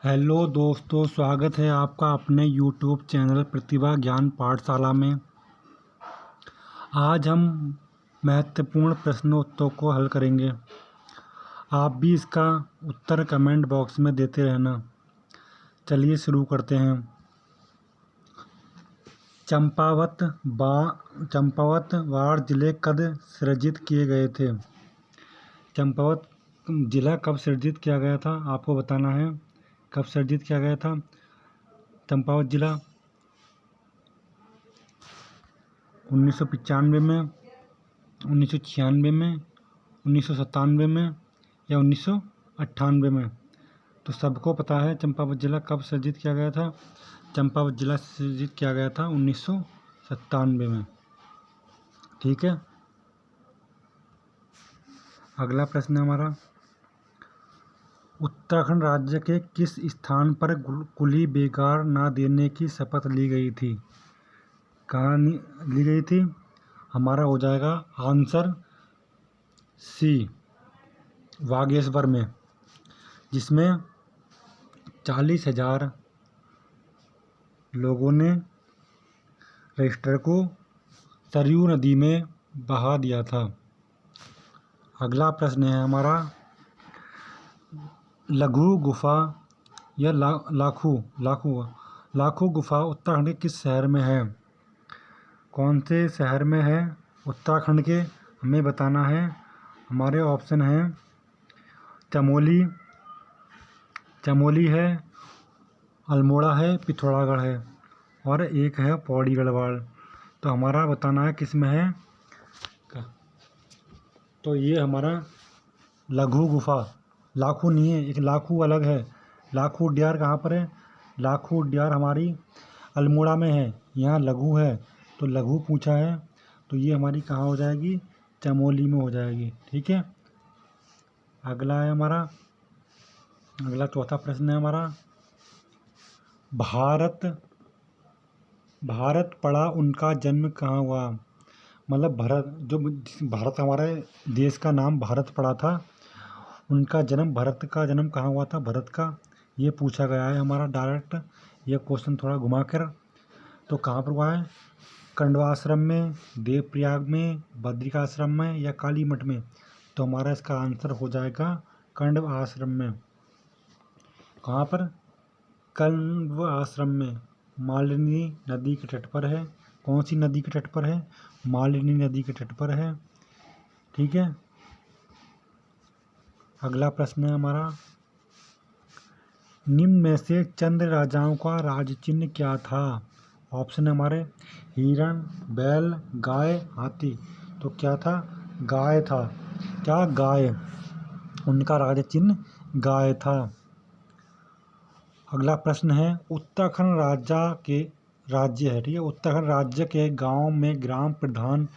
Hello दोस्तों, स्वागत है आपका अपने यूट्यूब चैनल प्रतिभा ज्ञान पाठशाला में। आज हम महत्वपूर्ण प्रश्नोत्तरों को हल करेंगे। आप भी इसका उत्तर कमेंट बॉक्स में देते रहना। चलिए शुरू करते हैं। चंपावत वाड़ जिले कब सृजित किए गए थे? चंपावत जिला कब सृजित किया गया था आपको बताना है। कब सृजित किया गया था चंपावत जिला? 1995 में, 1996 में, 1997 में या 1998 में? तो सबको पता है चंपावत जिला कब सृजित किया गया था। चंपावत जिला सृजित किया गया था 1997 में। ठीक है, अगला प्रश्न है हमारा, उत्तराखंड राज्य के किस स्थान पर कुली बेगार ना देने की शपथ ली गई थी? कहाँ ली गई थी? हमारा हो जाएगा आंसर सी, बागेश्वर में, जिसमें 40,000 लोगों ने रजिस्टर को सरयू नदी में बहा दिया था। अगला प्रश्न है हमारा, लघु गुफा या लाखू गुफा उत्तराखंड के किस शहर में है? कौन से शहर में है उत्तराखंड के? हमें बताना है। हमारे ऑप्शन हैं चमोली है, अल्मोड़ा है, पिथौरागढ़ है और एक है पौड़ी गढ़वाल। तो हमारा बताना है किस में है। तो ये हमारा लघु गुफा, लाखू नहीं है, एक लाखू अलग है। लाखू उड्यार कहाँ पर है? लाखू उड्यार हमारी अल्मोड़ा में है, यहाँ लघु है तो लघु पूछा है, तो ये हमारी कहाँ हो जाएगी? चमोली में हो जाएगी। ठीक है, अगला है हमारा, अगला चौथा प्रश्न है हमारा, भारत पड़ा उनका जन्म कहाँ हुआ? मतलब भारत हमारे देश का नाम भारत पड़ा था, उनका जन्म, भारत का जन्म कहाँ हुआ था? भारत का ये पूछा गया है हमारा डायरेक्ट, ये क्वेश्चन थोड़ा घुमाकर। तो कहाँ पर हुआ है? खंडवा आश्रम में, देवप्रयाग में, बद्रिकाश्रम में या काली मठ में? तो हमारा इसका आंसर हो जाएगा खंडवा आश्रम में। कहाँ पर? खंडवा आश्रम में, मालिनी नदी के तट पर है। कौन सी नदी के तट पर है? मालिनी नदी के तट पर है। ठीक है, अगला प्रश्न है हमारा, निम्न में से चंद्र राजाओं का राज चिन्ह क्या था? ऑप्शन हमारे हिरण, बैल, गाय, हाथी। तो क्या था? गाय था। क्या? गाय, उनका राज चिन्ह गाय था। अगला प्रश्न है, उत्तराखंड राज्य है, ठीक है, उत्तराखंड राज्य के गांव में ग्राम प्रधान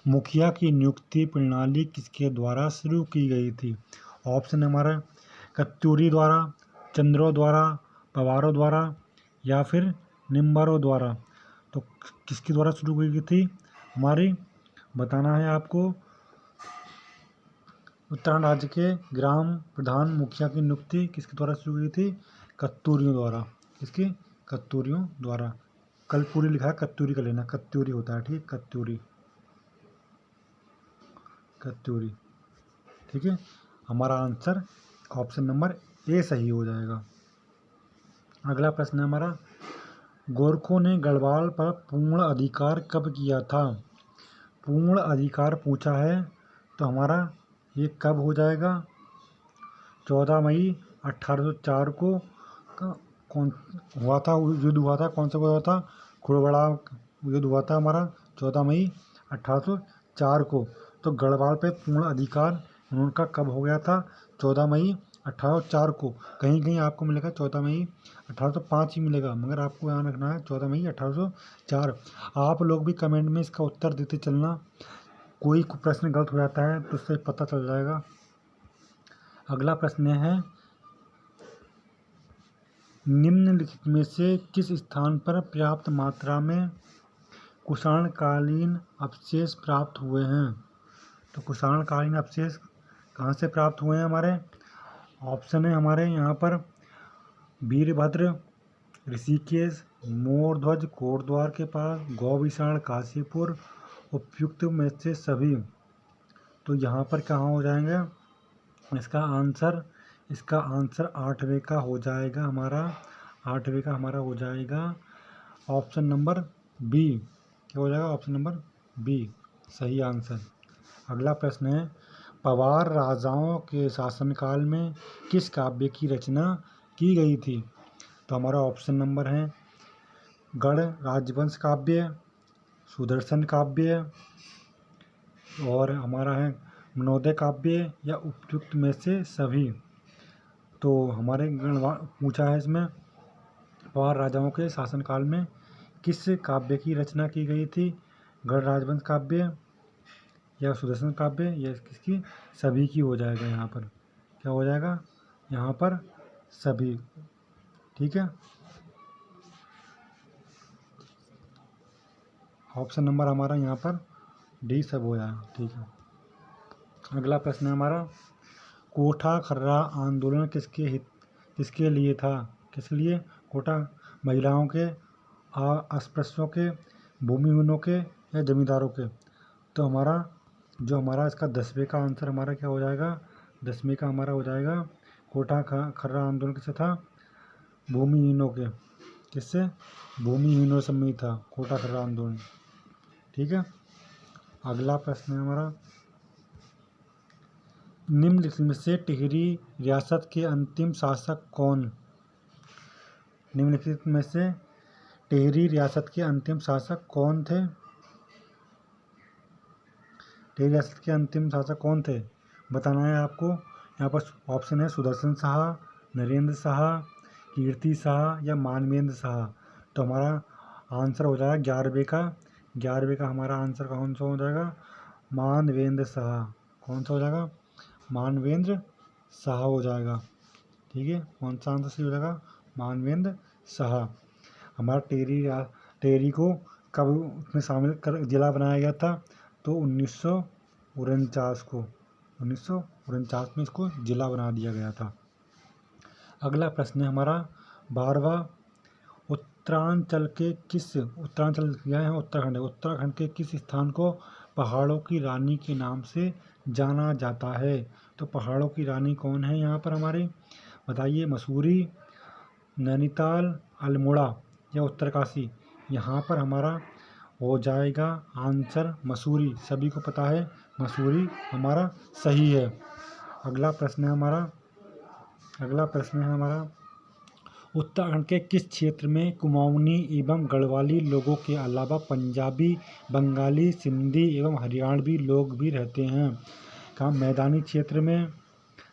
मुखिया की नियुक्ति प्रणाली किसके द्वारा शुरू की गई थी? ऑप्शन हमारा कत्यूरी द्वारा, चंद्रो द्वारा, पवारों द्वारा या फिर निम्बारो द्वारा। तो किसके द्वारा शुरू की गई थी? हमारी बताना है आपको, उत्तराखंड राज्य के ग्राम प्रधान मुखिया की नियुक्ति किसके द्वारा शुरू की थी? कत्यूरियों द्वारा। किसकी? कत्यूरियों द्वारा। कलपुरी लिखा है, कत्यूरी का लेना, कत्यूरी होता है, ठीक, कत्यूरी। ठीक है, हमारा आंसर ऑप्शन नंबर ए सही हो जाएगा। अगला प्रश्न है हमारा, गोरखों ने गढ़वाल पर पूर्ण अधिकार कब किया था? पूर्ण अधिकार पूछा है, तो हमारा ये कब हो जाएगा? 14 मई 1804 को कौन हुआ था? युद्ध हुआ था, कौन सा हुआ था? खुड़बड़ा युद्ध हुआ था हमारा 14 मई 1804 को। तो गढ़वाल पे पूर्ण अधिकार उनका कब हो गया था? 14 मई 1804 को। कहीं कहीं आपको मिलेगा 14 मई 1805 ही मिलेगा, मगर आपको ध्यान रखना है 14 मई 1804। आप लोग भी कमेंट में इसका उत्तर देते चलना, कोई प्रश्न गलत हो जाता है तो उससे पता चल जाएगा। अगला प्रश्न है, निम्नलिखित में से किस स्थान पर पर्याप्त मात्रा में कुषाणकालीन अवशेष प्राप्त हुए हैं? तो कुषाणकालीन अवशेष कहाँ से प्राप्त हुए हैं हमारे? ऑप्शन है हमारे यहाँ पर वीरभद्र ऋषिकेश, मोर ध्वज कोटद्वार के पास, गौविषाण काशीपुर, उपयुक्त में से सभी। तो यहाँ पर कहाँ हो जाएंगे इसका आंसर 8वें का हो जाएगा हमारा, 8वें का हमारा हो जाएगा ऑप्शन नंबर बी। क्या हो जाएगा ऑप्शन नंबर बी सही आंसर। अगला प्रश्न है पवार राजाओं के शासनकाल में किस काव्य की रचना की गई थी? तो हमारा ऑप्शन नंबर है गढ़ राजवंश काव्य, सुदर्शन काव्य और हमारा है मनोदय काव्य या उपयुक्त में से सभी। तो हमारे पूछा है इसमें पवार राजाओं के शासनकाल में किस काव्य की रचना की गई थी? गढ़ राजवंश काव्य या सुदर्शन काव्य या किसकी? सभी की हो जाएगा यहाँ पर। क्या हो जाएगा यहाँ पर? सभी। ठीक है, ऑप्शन नंबर हमारा यहाँ पर डी सब हो जाएगा। ठीक है, अगला प्रश्न है हमारा कोठा खर्रा आंदोलन किसके लिए था? किसके लिए? कोठा महिलाओं के, अस्पृश्यों के, भूमिहीनों के या जमींदारों के? तो हमारा इसका 10वें का आंसर हमारा क्या हो जाएगा? 10वें का हमारा हो जाएगा कोठा खर्रा आंदोलन किससे था? भूमिहीनों के। किससे? भूमिहीनों से में था कोठा खर्रा आंदोलन। ठीक है, अगला प्रश्न है हमारा निम्नलिखित में से टिहरी रियासत के अंतिम शासक कौन? निम्नलिखित में से टिहरी रियासत के अंतिम शासक कौन थे? टिहरी रियासत के अंतिम शासक कौन थे बताना है आपको। यहाँ पर ऑप्शन है सुदर्शन शाह, नरेंद्र शाह, कीर्ति शाह या मानवेंद्र शाह। तो हमारा आंसर हो जाएगा 11वें का हमारा आंसर कौन सा हो जाएगा? मानवेंद्र शाह। कौन सा हो जाएगा? मानवेंद्र शाह हो जाएगा। ठीक है, कौन सा आंसर सही हो जाएगा? मानवेंद्र शाह। हमारा टिहरी को कब उसमें शामिल कर जिला बनाया गया था? तो 1949 को, 1949 में इसको जिला बना दिया गया था। अगला प्रश्न है हमारा 12वां उत्तरांचल के किस स्थान को पहाड़ों की रानी के नाम से जाना जाता है? तो पहाड़ों की रानी कौन है यहाँ पर हमारे? बताइए, मसूरी, नैनीताल, अल्मोड़ा या उत्तरकाशी? यहाँ पर हमारा हो जाएगा आंसर मसूरी। सभी को पता है मसूरी हमारा सही है। अगला प्रश्न है हमारा उत्तराखंड के किस क्षेत्र में कुमाऊनी एवं गढ़वाली लोगों के अलावा पंजाबी, बंगाली, सिंधी एवं हरियाणवी लोग भी रहते हैं? कहाँ? मैदानी क्षेत्र में,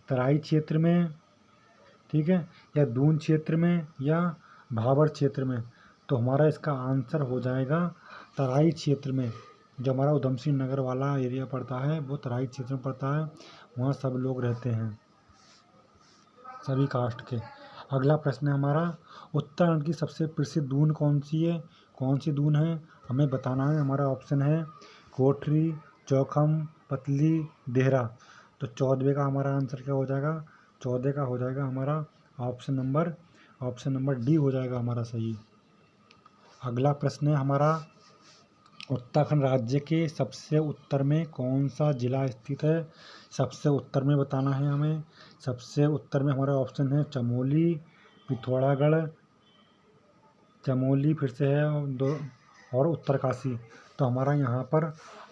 तराई क्षेत्र में, ठीक है, या दून क्षेत्र में या भाबर क्षेत्र में? तो हमारा इसका आंसर हो जाएगा तराई क्षेत्र में। जो हमारा उधम सिंह नगर वाला एरिया पड़ता है वो तराई क्षेत्र में पड़ता है, वहाँ सब लोग रहते हैं, सभी कास्ट के। अगला प्रश्न है हमारा उत्तराखंड की सबसे प्रसिद्ध दून कौन सी है? कौन सी दून है हमें बताना है। हमारा ऑप्शन है कोठरी, चौखम, पतली, देहरा। तो 14वें का हमारा आंसर क्या हो जाएगा? 14 का हो जाएगा हमारा ऑप्शन नंबर डी हो जाएगा हमारा सही। अगला प्रश्न है हमारा उत्तराखंड राज्य के सबसे उत्तर में कौन सा जिला स्थित है? सबसे उत्तर में बताना है हमें। सबसे उत्तर में हमारा ऑप्शन है चमोली, पिथौरागढ़, चमोली फिर से है और उत्तरकाशी। तो हमारा यहाँ पर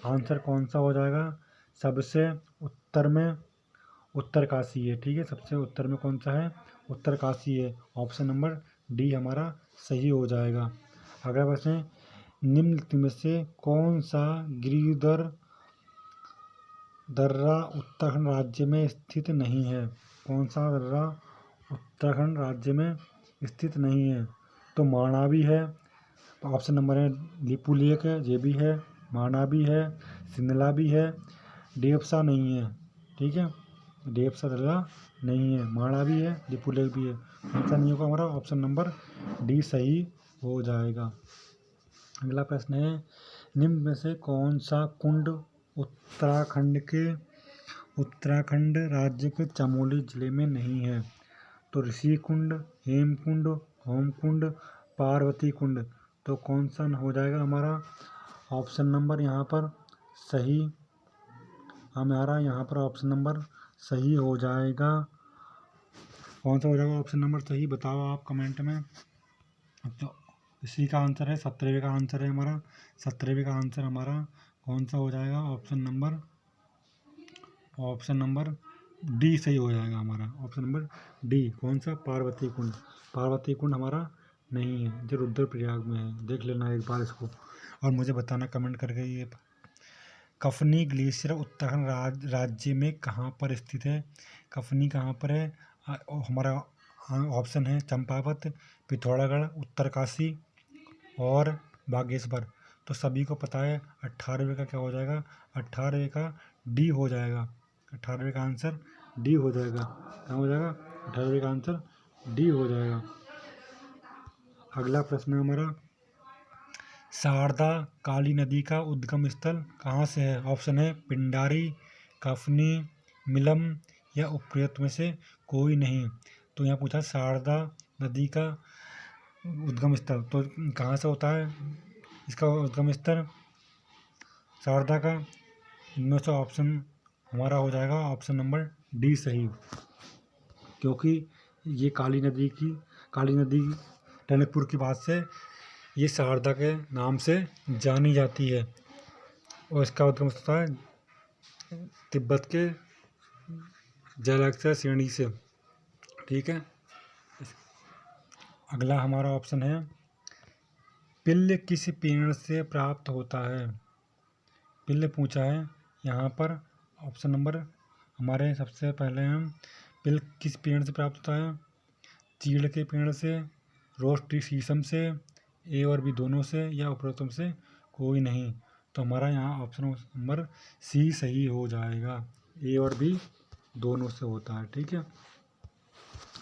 आंसर कौन सा हो जाएगा? सबसे उत्तर में उत्तरकाशी है। ठीक है, सबसे उत्तर में कौन सा है? उत्तरकाशी है। ऑप्शन नंबर डी हमारा सही हो जाएगा। अगला प्रश्न है निम्नलिखित में से कौन सा गिरिधर दर्रा उत्तराखंड राज्य में स्थित नहीं है? कौन सा दर्रा उत्तराखंड राज्य में स्थित नहीं है? तो माणावी है, ऑप्शन नंबर है लिपुलेख है, ये भी है, माणावी है, सिंधला भी है, डेपसा नहीं है। ठीक है, डेपसा दर्रा नहीं है, माणावी है, लिपुलेख भी है। कौन सा नहीं होगा हमारा? ऑप्शन नंबर डी सही हो जाएगा। अगला प्रश्न है निम्न में से कौन सा कुंड उत्तराखंड राज्य के चमोली जिले में नहीं है? तो ऋषि कुंड, हेम कुंड, होम कुंड, पार्वती कुंड। तो कौन सा हो जाएगा हमारा ऑप्शन नंबर यहाँ पर सही, हमारा यहाँ पर ऑप्शन नंबर सही हो जाएगा। कौन सा हो जाएगा ऑप्शन नंबर सही, बताओ आप कमेंट में। तो इसी का आंसर है 17वें का आंसर है हमारा, 17वें का आंसर हमारा कौन सा हो जाएगा, ऑप्शन नंबर डी सही हो जाएगा हमारा, ऑप्शन नंबर डी। कौन सा, पार्वती कुंड। पार्वती कुंड हमारा नहीं है, जो रुद्रप्रयाग में है, देख लेना एक बार इसको और मुझे बताना कमेंट करके। ये कफनी ग्लेशियर उत्तराखंड राज्य में कहाँ पर स्थित है। कफनी कहाँ पर है, हमारा ऑप्शन है चंपावत, पिथौरागढ़, उत्तरकाशी और बागेश्वर। तो सभी को पता है 18वें का क्या हो जाएगा, 18वें का डी हो जाएगा, 18वें का आंसर डी हो जाएगा। क्या हो जाएगा, 18वें का आंसर डी हो जाएगा। अगला प्रश्न है हमारा, शारदा काली नदी का उद्गम स्थल कहाँ से है। ऑप्शन है पिंडारी, कफनी, मिलम या उपरोक्त में से कोई नहीं। तो यहाँ पूछा शारदा नदी का उद्गम स्थल, तो कहाँ से होता है इसका उद्गम स्थल शारदा का। इनमें से ऑप्शन हमारा हो जाएगा ऑप्शन नंबर डी सही, क्योंकि ये काली नदी टनकपुर के बाद से ये शारदा के नाम से जानी जाती है और इसका उद्गम होता है तिब्बत के जैलाक्सा श्रेणी से। ठीक है, अगला हमारा ऑप्शन है, पिल्ल किस पेड़ से प्राप्त होता है। पिल्ल पूछा है यहाँ पर, ऑप्शन नंबर हमारे सबसे पहले हम, पिल्ल किस पेड़ से प्राप्त होता है, चीड़ के पेड़ से, रोस्ट्री शीशम से, ए और बी दोनों से या उपरोक्त में से कोई नहीं। तो हमारा यहाँ ऑप्शन नंबर सी सही हो जाएगा, ए और बी दोनों से होता है। ठीक है,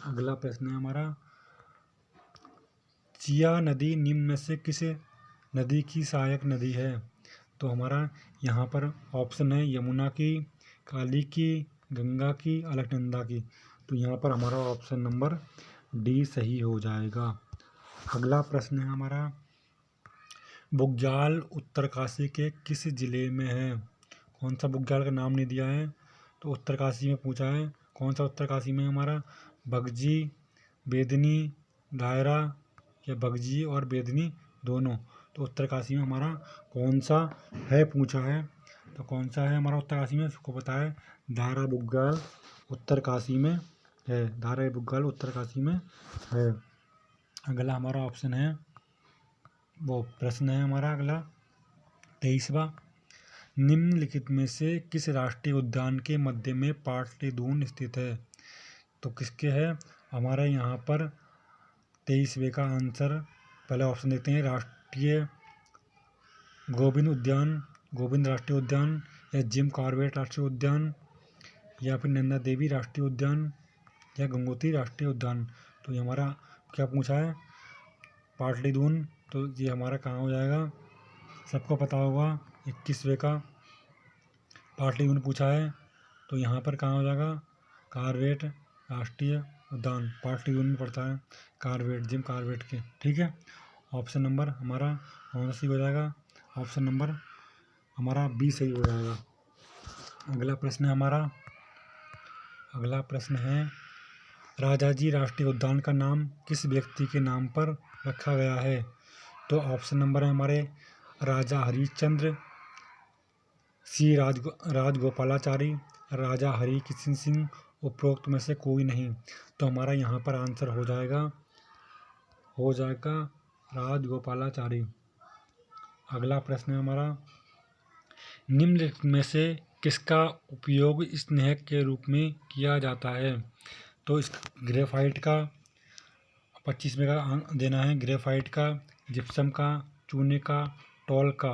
अगला प्रश्न है हमारा, चिया नदी निम्न में से किस नदी की सहायक नदी है। तो हमारा यहाँ पर ऑप्शन है यमुना की, काली की, गंगा की, अलकनंदा की। तो यहाँ पर हमारा ऑप्शन नंबर डी सही हो जाएगा। अगला प्रश्न है हमारा, बुग्याल उत्तरकाशी के किस जिले में है। कौन सा बुग्याल का नाम नहीं दिया है, तो उत्तरकाशी में पूछा है। कौन सा उत्तरकाशी में हमारा, बगजी, बेदनी, दायरा या बगजी और बेदनी दोनों। तो उत्तरकाशी में हमारा कौन सा है पूछा है, तो कौन सा है हमारा उत्तरकाशी में, उसको पता है दायरा बुग्याल उत्तरकाशी में है, दायरा बुग्याल उत्तरकाशी में है। अगला हमारा ऑप्शन है, वो प्रश्न है हमारा अगला 23वां, निम्नलिखित में से किस राष्ट्रीय उद्यान के मध्य में पाटलिपुत्र स्थित है। तो किसके है, हमारे यहाँ पर 23वें का आंसर, पहले ऑप्शन देखते हैं, राष्ट्रीय गोविंद राष्ट्रीय उद्यान या जिम कॉर्बेट राष्ट्रीय उद्यान या फिर नंदा देवी राष्ट्रीय उद्यान या गंगोत्री राष्ट्रीय उद्यान। तो ये हमारा क्या पूछा है, पाटलिपुत्र। तो ये हमारा कहाँ हो जाएगा, सबको पता होगा 21वें का पाटलिपुत्र पूछा है। तो यहाँ पर कहाँ हो जाएगा, कॉर्बेट राष्ट्रीय उद्यान पाटलिपुत्र में पड़ता है, कॉर्बेट जिम कॉर्बेट के। ठीक है, ऑप्शन नंबर हमारा कौन सा सही हो जाएगा, ऑप्शन नंबर हमारा बी सही हो जाएगा। अगला प्रश्न है हमारा, अगला प्रश्न है, राजाजी राष्ट्रीय उद्यान का नाम किस व्यक्ति के नाम पर रखा गया है। तो ऑप्शन नंबर है हमारे राजा हरिश्चंद्र, सी राजगोपालाचारी, राजा हरि किशन सिंह, उपरोक्त में से कोई नहीं। तो हमारा यहाँ पर आंसर हो जाएगा राजगोपालाचारी। अगला प्रश्न है हमारा, निम्नलिखित में से किसका उपयोग स्नेहक के रूप में किया जाता है। तो इस ग्रेफाइट का 25वें का देना है, ग्रेफाइट का, जिप्सम का, चूने का, टॉल का।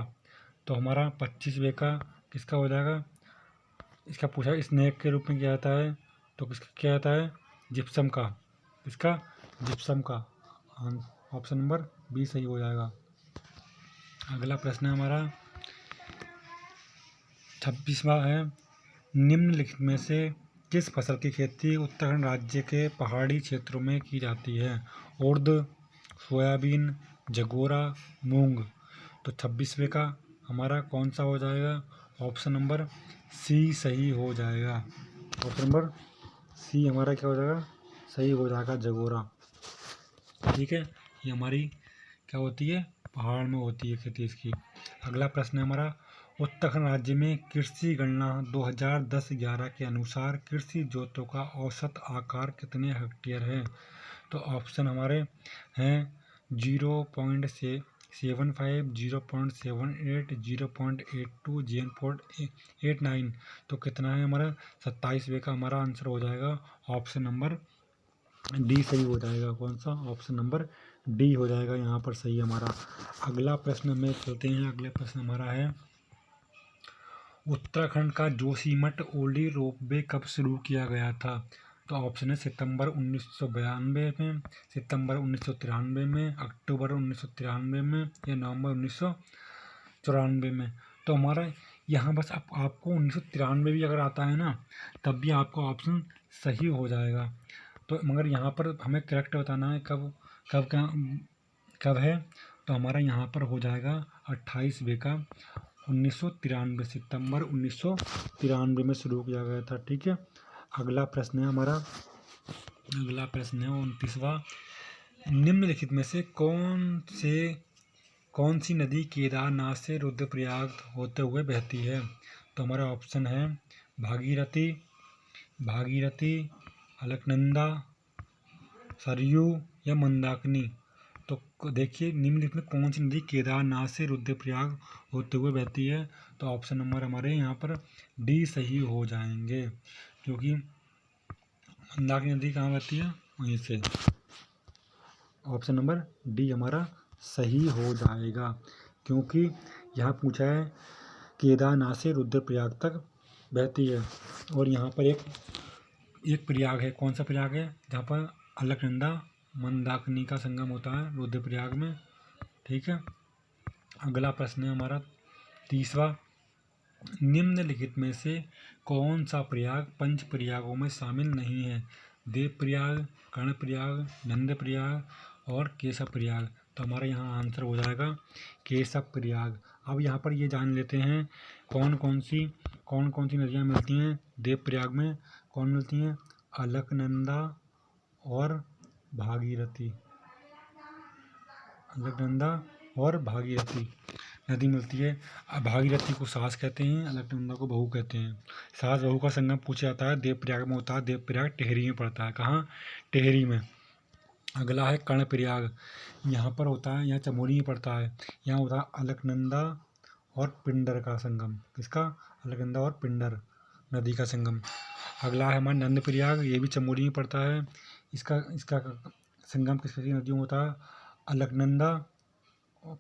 तो हमारा 25वें का किसका हो जाएगा, इसका पूछा स्नेहक के रूप में किया जाता है, तो किसका किया जाता है, जिप्सम का, इसका जिप्सम का, ऑप्शन नंबर बी सही हो जाएगा। अगला प्रश्न है हमारा 26वां है, निम्नलिखित में से किस फसल की खेती उत्तराखंड राज्य के पहाड़ी क्षेत्रों में की जाती है? उड़द, सोयाबीन, जगोरा, मूंग। तो 26वें का हमारा कौन सा हो जाएगा? ऑप्शन नंबर सी सही हो जाएगा। ऑप्शन नंबर सी हमारा क्या हो जाएगा? सही हो जाएगा, जगोरा। ठीक है, ये हमारी क्या होती है? पहाड़ में होती है खेती इसकी। अगला प्रश्न है हमारा, उत्तराखंड राज्य में कृषि गणना 2010-11 के अनुसार कृषि जोतों का औसत आकार कितने हेक्टेयर है? तो ऑप्शन हमारे हैं 0.75, 0.78, 0.82, 0.89। तो कितना है हमारा? 27वें का हमारा आंसर हो जाएगा ऑप्शन नंबर डी सही हो जाएगा। कौन सा? ऑप्शन नंबर डी हो जाएगा यहाँ पर सही हमारा। अगला प्रश्न में चलते हैं। अगले प्रश्न हमारा है, उत्तराखंड का जोशीमठ ओल्डी रोपवे कब शुरू किया गया था? तो ऑप्शन है सितंबर 1992 में, सितंबर 1993 में, अक्टूबर 1993 में या नवंबर 1994 में। तो हमारा यहाँ बस आपको 1993 भी अगर आता है ना, तब भी आपका ऑप्शन सही हो जाएगा। तो मगर यहाँ पर हमें करेक्ट बताना है कब है। तो हमारा यहाँ पर हो जाएगा 28वें का 1993, सितंबर 1993 में शुरू किया गया था। ठीक है, अगला प्रश्न है हमारा, अगला प्रश्न है 29वां, निम्नलिखित में से कौन सी नदी केदारनाथ से रुद्रप्रयाग होते हुए बहती है? तो हमारा ऑप्शन है भागीरथी, अलकनंदा, सरयू या मंदाकिनी। तो देखिए निम्नलिखित में कौन सी नदी केदारनाथ से रुद्रप्रयाग होते हुए बहती है? तो ऑप्शन नंबर हमारे यहाँ पर डी सही हो जाएंगे, क्योंकि मंदाकिनी नदी कहाँ बहती है? वहीं से। ऑप्शन नंबर डी हमारा सही हो जाएगा, क्योंकि यहाँ पूछा है केदारनाथ से रुद्रप्रयाग तक बहती है। और यहाँ पर एक प्रयाग है, कौन सा प्रयाग है? जहाँ पर अलकनंदा मंदाकिनी का संगम होता है रुद्रप्रयाग में। ठीक है, अगला प्रश्न है हमारा 30वां, निम्नलिखित में से कौन सा प्रयाग पंच प्रयागों में शामिल नहीं है? देवप्रयाग, कर्णप्रयाग, नंदप्रयाग और केशव प्रयाग। तो हमारा यहाँ आंसर हो जाएगा केशव प्रयाग। अब यहाँ पर ये जान लेते हैं कौन कौन सी नदियाँ मिलती हैं देवप्रयाग में। कौन मिलती हैं? अलकनंदा और भागीरथी, अलकनंदा और भागीरथी नदी मिलती है। भागीरथी को सास कहते हैं, अलकनंदा को बहू कहते हैं। सास बहू का संगम पूछा जाता है, देवप्रयाग में होता है। देवप्रयाग टिहरी में पड़ता है। कहाँ? टिहरी में। अगला है कर्णप्रयाग, यहाँ पर होता है, यहाँ चमोली में पड़ता है। यहाँ होता है अलकनंदा और पिंडर का संगम। किसका? अलकनंदा और पिंडर नदी का संगम। अगला है हमारा नंदप्रयाग, ये भी चमोली में पड़ता है। इसका संगम किस नदियों में होता है? अलकनंदा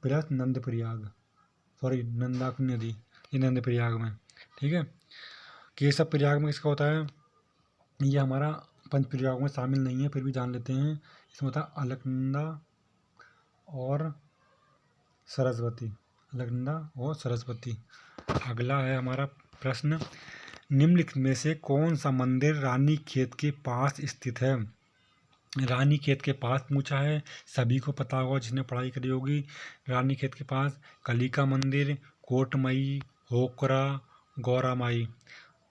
प्लस नंदप्रयाग, सॉरी नंदाकिनी नदी, ये नंदप्रयाग में। ठीक है, केशव प्रयाग में किसका होता है? ये हमारा पंच प्रयागों में शामिल नहीं है, फिर भी जान लेते हैं। इसमें होता है अलकनंदा और सरस्वती, अलकनंदा और सरस्वती। अगला है हमारा प्रश्न, निम्नलिखित में से कौन सा मंदिर रानीखेत के पास स्थित है? रानीखेत के पास पूछा है, सभी को पता होगा जिसने पढ़ाई करी होगी। रानीखेत के पास कालिका मंदिर, कोटमई, होकरा, गौरा माई।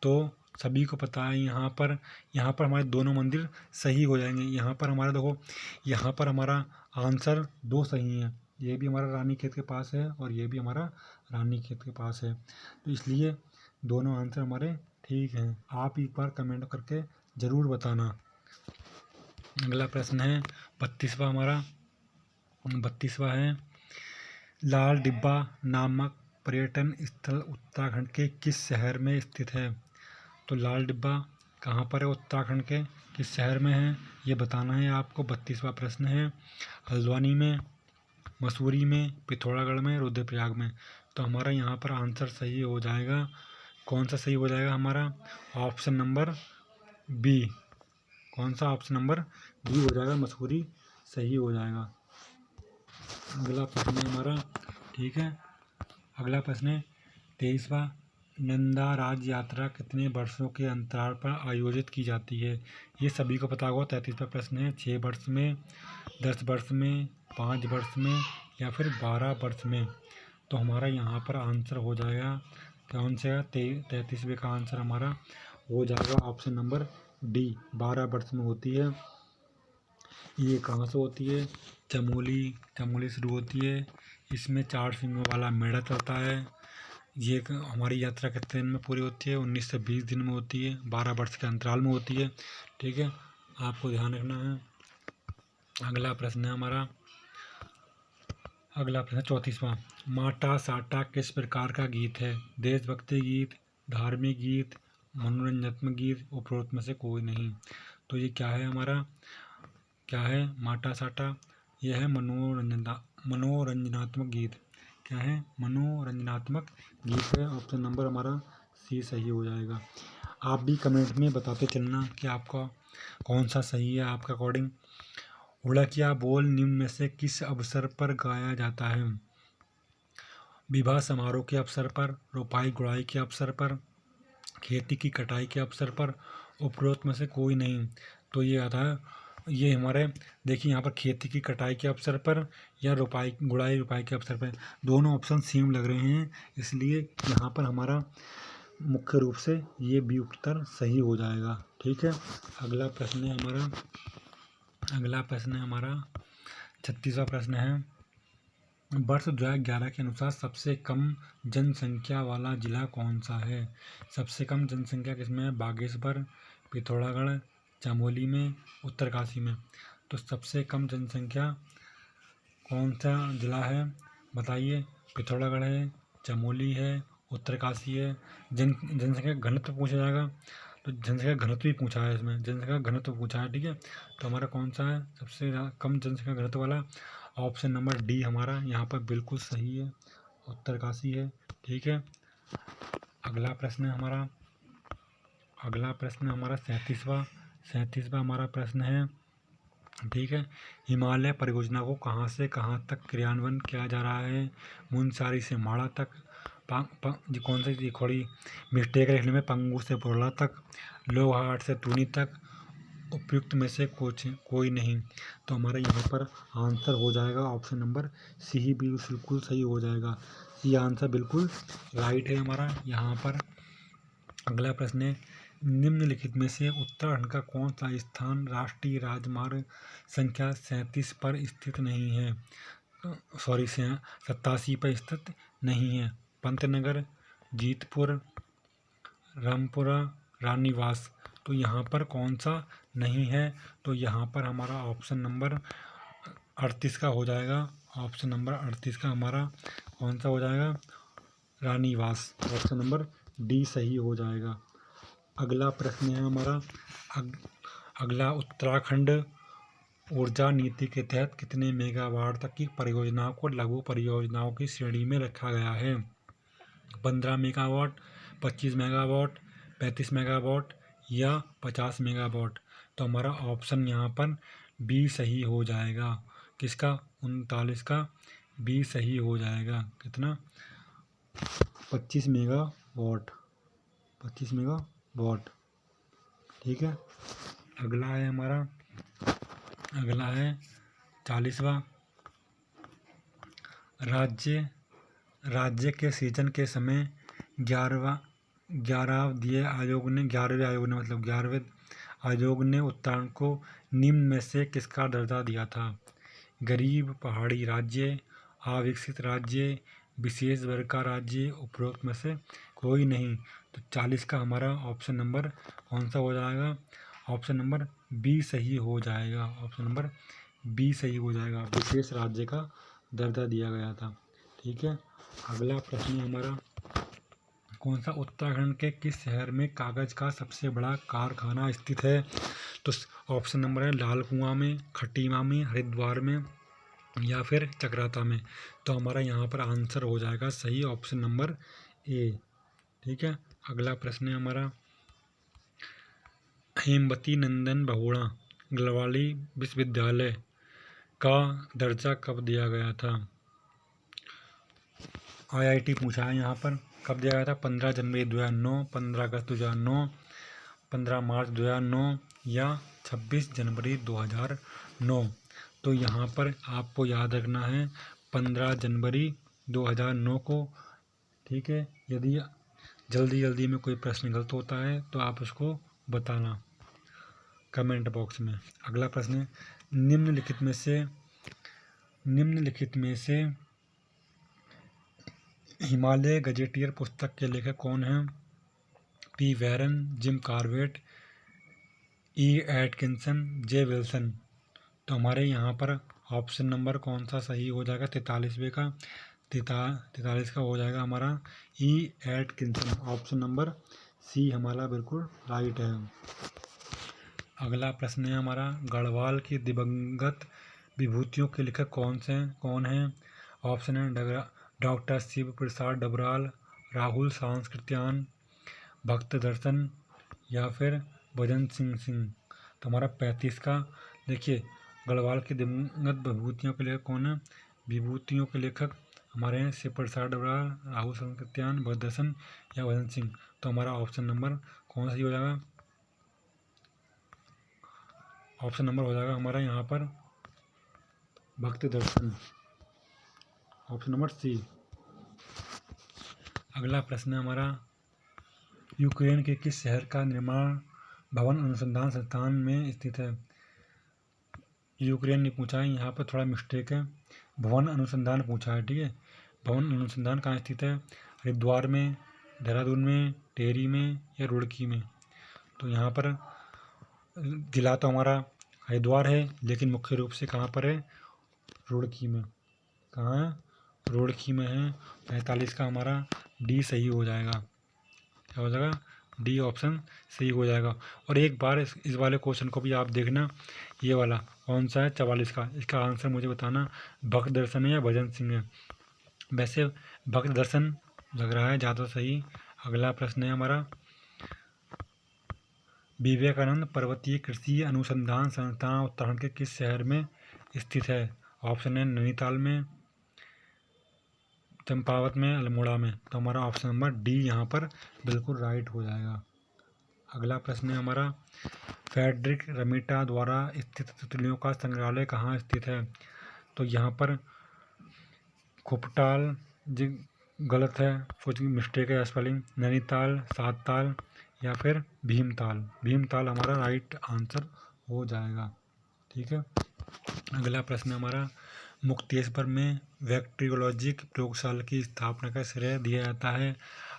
तो सभी को पता है। यहाँ पर हमारे दोनों मंदिर सही हो जाएंगे। यहाँ पर हमारा देखो, यहाँ पर हमारा आंसर दो सही है। ये भी हमारा रानीखेत के पास है और ये भी हमारा रानीखेत के पास है, तो इसलिए दोनों आंसर हमारे ठीक हैं। आप एक बार कमेंट करके ज़रूर बताना। अगला प्रश्न है 32वां हमारा, 32वां है, लाल डिब्बा नामक पर्यटन स्थल उत्तराखंड के किस शहर में स्थित है? तो लाल डिब्बा कहाँ पर है? उत्तराखंड के किस शहर में है, ये बताना है आपको। 32वां प्रश्न है, हल्द्वानी में, मसूरी में, पिथौरागढ़ में, रुद्रप्रयाग में। तो हमारा यहाँ पर आंसर सही हो जाएगा। कौन सा सही हो जाएगा हमारा? Option number B. कौन सा? ऑप्शन नंबर बी हो जाएगा, मसूरी सही हो जाएगा। अगला प्रश्न है हमारा, ठीक है, अगला प्रश्न है 23वां, नंदा राज्य यात्रा कितने वर्षों के अंतराल पर आयोजित की जाती है? ये सभी को पता होगा। 33वां प्रश्न है। 6 वर्ष में, 10 वर्ष में, 5 वर्ष में या फिर 12 वर्ष में? तो हमारा यहाँ पर आंसर हो जाएगा कौन सा? 33वें का आंसर हमारा हो जाएगा ऑप्शन नंबर डी, 12 वर्ष में होती है। ये कहाँ से होती है? चमोली शुरू होती है। इसमें 4 सिंगों वाला मेढ़ा चलता है। ये हमारी यात्रा कितने दिन में पूरी होती है? 19 से 20 दिन में होती है। 12 वर्ष के अंतराल में होती है। ठीक है, आपको ध्यान रखना है। अगला प्रश्न है हमारा, अगला प्रश्न 34वां। माटा साटा किस प्रकार का गीत है? देशभक्ति गीत, धार्मिक गीत, मनोरंजनात्मक गीत, उपरोक्त में से कोई नहीं। तो ये क्या है हमारा? क्या है माटा साटा? यह है मनोरंजनात्मक गीत। क्या है? मनोरंजनात्मक गीत है। ऑप्शन नंबर हमारा सी सही हो जाएगा। आप भी कमेंट में बताते चलना कि आपका कौन सा सही है आपका अकॉर्डिंग। उड़किया बोल निम्न में से किस अवसर पर गाया जाता है? विवाह समारोह के अवसर पर, रोपाई गुड़ाई के अवसर पर, खेती की कटाई के अवसर पर, उपरोक्त में से कोई नहीं। तो ये आता है, ये हमारे देखिए यहाँ पर खेती की कटाई के अवसर पर या गुड़ाई रोपाई के अवसर पर, दोनों ऑप्शन सेम लग रहे हैं, इसलिए यहाँ पर हमारा मुख्य रूप से ये बी उत्तर सही हो जाएगा। ठीक है, अगला प्रश्न है हमारा 36वां प्रश्न है। वर्ष 2011 के अनुसार सबसे कम जनसंख्या वाला जिला कौन सा है? सबसे कम जनसंख्या किसमें है? बागेश्वर, पिथौरागढ़, चमोली में, उत्तरकाशी में। तो सबसे कम जनसंख्या कौन सा जिला है बताइए? पिथौरागढ़ है, चमोली है, उत्तरकाशी है। जनसंख्या घनत्व पूछा जाएगा, तो जनसंख्या घनत्व ही पूछा है इसमें, जनसंख्या घनत्व पूछा है। ठीक है, तो हमारा कौन सा है सबसे कम जनसंख्या घनत्व वाला? ऑप्शन नंबर डी हमारा यहाँ पर बिल्कुल सही है, उत्तरकाशी है। ठीक है, अगला प्रश्न है हमारा 37वां हमारा प्रश्न है। ठीक है, हिमालय परियोजना को कहाँ से कहाँ तक क्रियान्वयन किया जा रहा है? मुनस्यारी से माणा तक, कौन सी थोड़ी मिस्टेक है लिखने में, पंगू से पुरला तक, लोहाट से टूनी तक, उपयुक्त में से कोई नहीं। तो हमारा यहाँ पर आंसर हो जाएगा ऑप्शन नंबर सी ही बिल्कुल सही हो जाएगा। ये आंसर बिल्कुल राइट है हमारा यहाँ पर। अगला प्रश्न है, निम्नलिखित में से उत्तराखंड का कौन सा स्थान राष्ट्रीय राजमार्ग संख्या 37 पर स्थित नहीं है? 87 पर स्थित नहीं है। पंतनगर, जीतपुर, रामपुरा, रानीवास। तो यहाँ पर कौन सा नहीं है? तो यहाँ पर हमारा ऑप्शन नंबर 38 का हो जाएगा। ऑप्शन नंबर 38 का हमारा कौन सा हो जाएगा? रानीवास। ऑप्शन नंबर डी सही हो जाएगा। अगला प्रश्न है हमारा अगला, उत्तराखंड ऊर्जा नीति के तहत कितने मेगावाट तक की परियोजनाओं को लघु परियोजनाओं की श्रेणी में रखा गया है? 15 मेगावाट, 25 मेगावाट, 35 मेगावाट या 50 मेगावाट? तो हमारा ऑप्शन यहाँ पर बी सही हो जाएगा। किसका? 39 का बी सही हो जाएगा। कितना? 25 मेगावाट, 25 मेगावाट। ठीक है, अगला है हमारा 40वां। राज्य के सृजन के समय 11वें आयोग ने उत्तराखंड को निम्न में से किसका दर्जा दिया था? गरीब पहाड़ी राज्य, अविकसित राज्य, विशेष वर्ग का राज्य, उपरोक्त में से कोई नहीं। तो 40 का हमारा ऑप्शन नंबर कौन सा हो जाएगा? ऑप्शन नंबर बी सही हो जाएगा। ऑप्शन नंबर बी सही हो जाएगा, विशेष राज्य का दर्जा दिया गया था। ठीक है, अगला प्रश्न हमारा कौन सा? उत्तराखंड के किस शहर में कागज का सबसे बड़ा कारखाना स्थित है? तो ऑप्शन नंबर है लाल कुआं में, खटीमा में, हरिद्वार में या फिर चकराता में। तो हमारा यहाँ पर आंसर हो जाएगा सही, ऑप्शन नंबर ए। ठीक है, अगला प्रश्न है हमारा हेमवती नंदन बहुगुणा गढ़वाली विश्वविद्यालय का दर्जा कब दिया गया था? IIT पूछा है यहाँ पर। कब दिया गया था? 15 जनवरी 2009, 15 अगस्त 2009, 15 मार्च 2009 या 26 जनवरी 2009। तो यहाँ पर आपको याद रखना है 15 जनवरी 2009 को। ठीक है, यदि जल्दी में कोई प्रश्न गलत होता है तो आप उसको बताना कमेंट बॉक्स में। अगला प्रश्न है, निम्नलिखित में से हिमालय गजेटियर पुस्तक के लेखक कौन हैं? पी वैरन, जिम कॉर्बेट, ई एटकिंसन, जे विल्सन। तो हमारे यहाँ पर ऑप्शन नंबर कौन सा सही हो जाएगा? 43वें का 43 का हो जाएगा हमारा ई एटकिंसन। ऑप्शन नंबर सी हमारा बिल्कुल राइट है। अगला प्रश्न है हमारा, गढ़वाल की दिवंगत विभूतियों के लेखक कौन हैं? ऑप्शन है डॉक्टर शिव प्रसाद डबराल, राहुल सांस्कृत्यायन, भक्त दर्शन या फिर भजन सिंह। तो हमारा 35 का देखिए, गढ़वाल की दिवंगत विभूतियों के लेखक कौन है? विभूतियों के लेखक हमारे हैं शिव प्रसाद डबराल, राहुल सांस्कृत्यायन, भक्त दर्शन या भजन सिंह। तो हमारा ऑप्शन नंबर कौन सा हो जाएगा? ऑप्शन नंबर हो जाएगा हमारा यहाँ पर भक्त दर्शन। Option number C. अगला प्रश्न है हमारा, यूक्रेन के किस शहर का निर्माण भवन अनुसंधान संस्थान में स्थित है? यूक्रेन ने पूछा है, यहाँ पर थोड़ा मिस्टेक है, भवन अनुसंधान पूछा है। ठीक है, भवन अनुसंधान कहाँ स्थित है? हरिद्वार में, देहरादून में, टेहरी में या रुड़की में। तो यहाँ पर जिला तो हमारा हरिद्वार है, लेकिन मुख्य रूप से कहाँ पर है? रुड़की में। कहाँ है? रुड़की में है। 45 का हमारा डी सही हो जाएगा। क्या हो जाएगा? डी ऑप्शन सही हो जाएगा। और एक बार इस वाले क्वेश्चन को भी आप देखना, ये वाला कौन सा है? 44 का। इसका आंसर मुझे बताना भक्त दर्शन है या भजन सिंह है। वैसे भक्त दर्शन लग रहा है ज़्यादा सही। अगला प्रश्न है हमारा, विवेकानंद पर्वतीय कृषि अनुसंधान संस्थान उत्तराखंड के किस शहर में स्थित है? ऑप्शन है नैनीताल में, चंपावत में, अल्मोड़ा में। तो हमारा ऑप्शन नंबर डी यहाँ पर बिल्कुल राइट हो जाएगा। अगला प्रश्न है हमारा, फ्रेडरिक रमीटा द्वारा स्थित तितलियों का संग्रहालय कहाँ स्थित है? तो यहाँ पर खोपटाल जी गलत है, कुछ मिस्टेक है स्पेलिंग। नैनीताल, सातताल या फिर भीमताल हमारा राइट आंसर हो जाएगा। ठीक है, अगला प्रश्न हमारा, मुक्तेश्वर में बैक्टीरियोलॉजिक प्रयोगशाला की स्थापना का श्रेय दिया जाता है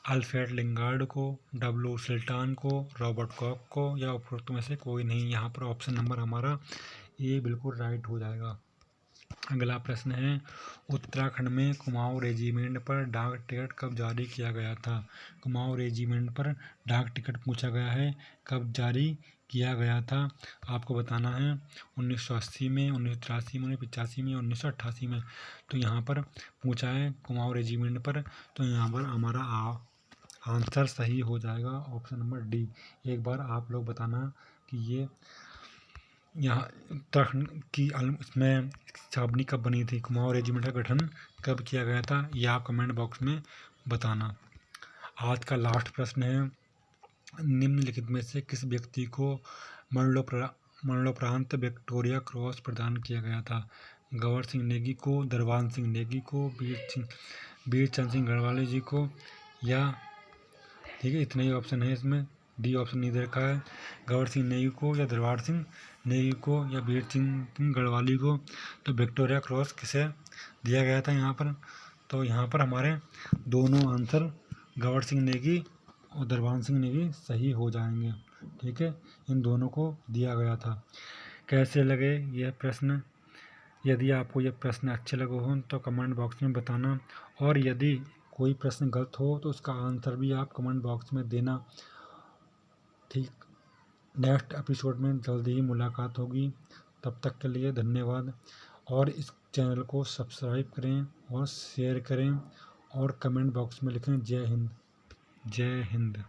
अल्फ्रेड लिंगार्ड को, डब्ल्यू सिल्टन को, रॉबर्ट कॉक को या उपरोक्त में से कोई नहीं। यहाँ पर ऑप्शन नंबर हमारा ये बिल्कुल राइट हो जाएगा। अगला प्रश्न है, उत्तराखंड में कुमाऊं रेजिमेंट पर डाक टिकट कब जारी किया गया था? कुमाऊं रेजिमेंट पर डाक टिकट पूछा गया है, कब जारी किया गया था? आपको बताना है 1980 में, 1983 में, 1985 में, 1988 में। तो यहाँ पर पूछा है कुमाऊं रेजिमेंट पर, तो यहाँ पर हमारा आंसर सही हो जाएगा ऑप्शन नंबर डी। एक बार आप लोग बताना कि ये यहाँ उत्तराखंड की इसमें छावनी कब बनी थी, कुमाऊं रेजिमेंट का गठन कब किया गया था, ये आप कमेंट बॉक्स में बताना। आज का लास्ट प्रश्न है, निम्नलिखित में से किस व्यक्ति को मरणोपरांत विक्टोरिया क्रॉस प्रदान किया गया था? गौर सिंह नेगी को, दरबान सिंह नेगी को, वीर चंद सिंह गढ़वाली जी को या, ठीक है, इतना ही ऑप्शन है इसमें, डी ऑप्शन नहीं दे रखा है, गौर सिंह नेगी को या दरबार सिंह नेगी को या वीर सिंह गढ़वाली को। तो विक्टोरिया क्रॉस किसे दिया गया था यहाँ पर? तो यहाँ पर हमारे दोनों आंसर गौर सिंह नेगी और दरबान सिंह नेगी सही हो जाएंगे। ठीक है, इन दोनों को दिया गया था। कैसे लगे यह प्रश्न? यदि आपको ये प्रश्न अच्छे लगे हों तो कमेंट बॉक्स में बताना, और यदि कोई प्रश्न गलत हो तो उसका आंसर भी आप कमेंट बॉक्स में देना। ठीक, नेक्स्ट एपिसोड में जल्दी ही मुलाकात होगी। तब तक के लिए धन्यवाद, और इस चैनल को सब्सक्राइब करें और शेयर करें और कमेंट बॉक्स में लिखें जय हिंद। जय हिंद।